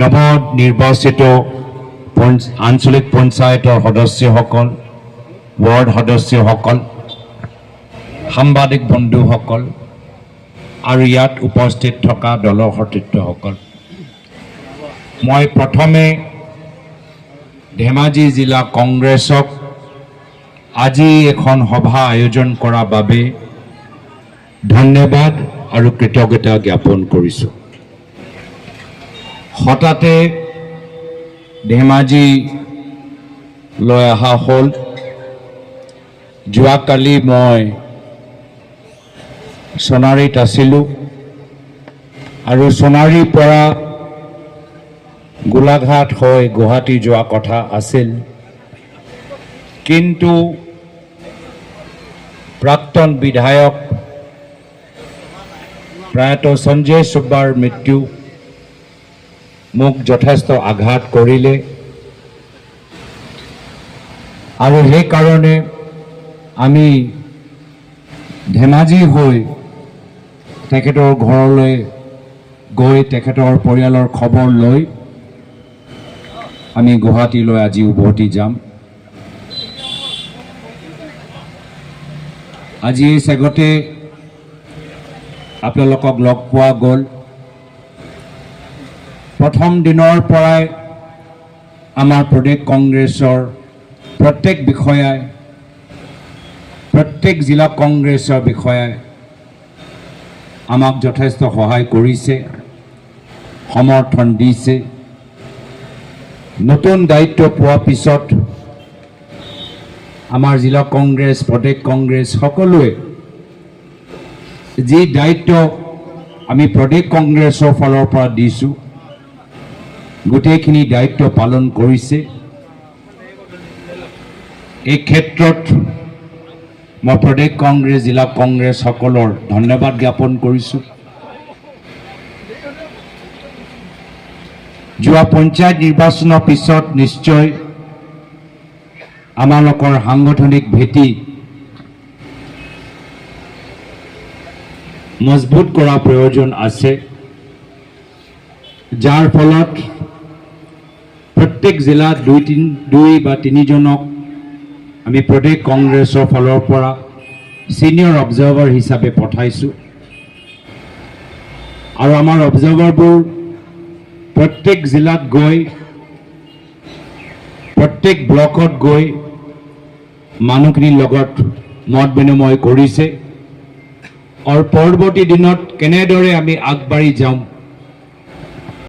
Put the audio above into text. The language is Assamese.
নৱনিৰ্বাচিত আঞ্চলিক পঞ্চায়তৰ সদস্যসকল, ৱাৰ্ড সদস্যসকল, সাংবাদিক বন্ধুসকল আৰু ইয়াত উপস্থিত থকা দলৰ সতীৰ্থসকল, মই প্ৰথমে ধেমাজি জিলা কংগ্ৰেছক আজি এখন সভা আয়োজন কৰাৰ বাবে ধন্যবাদ আৰু কৃতজ্ঞতা জ্ঞাপন কৰিছোঁ। হঠাতে ধেমাজিলৈ অহা হ'ল। যোৱাকালি মই সোণাৰীত আছিলোঁ আৰু সোণাৰীৰ পৰা গোলাঘাট হৈ গুৱাহাটী যোৱা কথা আছিল, কিন্তু প্ৰাক্তন বিধায়ক প্ৰয়াত সঞ্জয় সুব্বাৰ মৃত্যু মোক যথেষ্ট আঘাত কৰিলে আৰু সেইকাৰণে আমি ধেমাজি হৈ তেখেতৰ ঘৰলৈ গৈ তেখেতৰ পৰিয়ালৰ খবৰ লৈ আমি গুৱাহাটীলৈ আজি উভতি যাম। আজি এই চেগতে আপোনালোকক লগ পোৱা গ'ল। প্ৰথম দিনৰ পৰাই আমাৰ প্ৰদেশ কংগ্ৰেছৰ প্ৰত্যেক বিষয়াই, প্ৰত্যেক জিলা কংগ্ৰেছৰ বিষয়াই আমাক যথেষ্ট সহায় কৰিছে, সমৰ্থন দিছে। নতুন দায়িত্ব পোৱাৰ পিছত আমাৰ জিলা কংগ্ৰেছ, প্ৰদেশ কংগ্ৰেছ সকলোৱে যি দায়িত্ব আমি প্ৰদেশ কংগ্ৰেছৰ ফালৰ পৰা দিছোঁ, গোটেইখিনি দায়িত্ব পালন কৰিছে। এই ক্ষেত্ৰত মই প্ৰদেশ কংগ্ৰেছ, জিলা কংগ্ৰেছ সকলৰ ধন্যবাদ জ্ঞাপন কৰিছোঁ। যোৱা পঞ্চায়ত নিৰ্বাচনৰ পিছত নিশ্চয় আমালোকৰ সাংগঠনিক ভেটি মজবুত কৰাৰ প্ৰয়োজন আছে, যাৰ ফলত প্ৰত্যেক জিলাত দুই বা তিনিজনক আমি প্ৰদেশ কংগ্ৰেছৰ ফালৰ পৰা ছিনিয়ৰ অবজাৰ্ভাৰ হিচাপে পঠাইছোঁ আৰু আমাৰ অবজাৰ্ভাৰবোৰ প্ৰত্যেক জিলাত গৈ, প্ৰত্যেক ব্লকত গৈ মানুহখিনিৰ লগত মত বিনিময় কৰিছে আৰু পৰৱৰ্তী দিনত কেনেদৰে আমি আগবাঢ়ি যাম